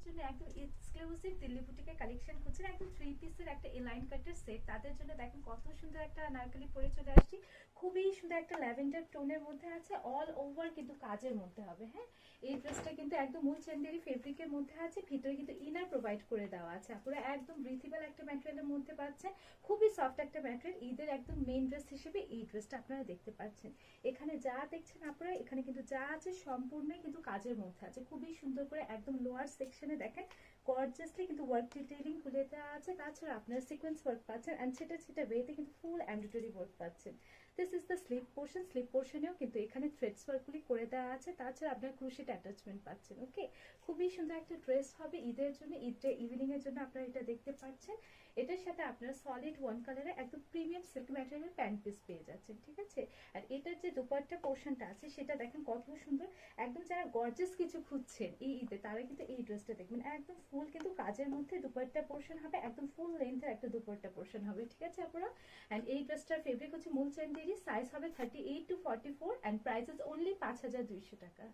জন্য একদম exclusive Delhi বুটিকের collection খুঁজছেন, একদম 3 পিসের একটা এলাইন কাটের সেট, তাদের জন্য দেখেন কত সুন্দর একটা আনারকলি পরে চলে আসছি। খুবই সুন্দর একটা ল্যাভেন্ডার টোনের মধ্যে আছে, অল ওভার কিন্তু কাজের মধ্যে হবে। হ্যাঁ, এই ড্রেসটা কিন্তু একদম মূল চান্দেরি ফেব্রিকের মধ্যে আছে, ভিতরে কিন্তু ইনার প্রোভাইড করে দেওয়া আছে। আপনারা একদম ব্রিথেবল একটা ম্যাটেরিয়ালের মধ্যে পাচ্ছেন, খুবই সফট একটা ম্যাটেরিয়াল। ঈদের একদম মেইন ড্রেস হিসেবে এই ড্রেসটা আপনারা দেখতে পাচ্ছেন। এখানে যা দেখছেন আপনারা, এখানে কিন্তু যা আছে সম্পূর্ণই কিন্তু কাজের মধ্যে আছে, খুবই সুন্দর করে একদম লোয়ার সেকশনে দেখেন গর্জিয়াসলি কিন্তু ওয়ার্ক ডিটেইলিং খুলে দেওয়া আছে। তাছাড়া আপনারা সিকোয়েন্স ওয়ার্ক পাচ্ছেন এন্ড সেটা সেটা ওয়েতে কিন্তু ফুল এমব্রয়ডারি ওয়ার্ক পাচ্ছেন। This is the slip portion, slip পোর্শনেও কিন্তু এখানে থ্রেডস ওয়ার্কগুলি করে দেওয়া আছে। তাছাড়া আপনার ক্রুশেট অ্যাটাচমেন্ট পাচ্ছেন। ওকে, খুবই সুন্দর একটা ড্রেস হবে ঈদের জন্য, ঈদের ইভিনিং এর জন্য আপনারা এটা দেখতে পাচ্ছেন। এটার সাথে আপনারা সলিড ওয়ান কালারের একদম premium silk material pant piece পেয়ে যাচ্ছেন, ঠিক আছে। আর এটার যে দুপাট্টা পোর্শনটা আছে সেটা দেখেন কত সুন্দর, একদম যারা গর্জিয়াস কিছু খুঁজছেন এই ঈদে তারা কিন্তু এই ড্রেসটা দেখবেন, একদম ফুল কিন্তু কাজের মধ্যে দুপাট্টা পোর্শন হবে, একদম ফুল লেন্থের একটা দুপাট্টা পোর্শন হবে, ঠিক আছে আপনারা। এন্ড এই ড্রেসটার ফেব্রিক হচ্ছে মূল চান্দেরি, সাইজ হবে 38 to 44 and price is only 5200 টাকা।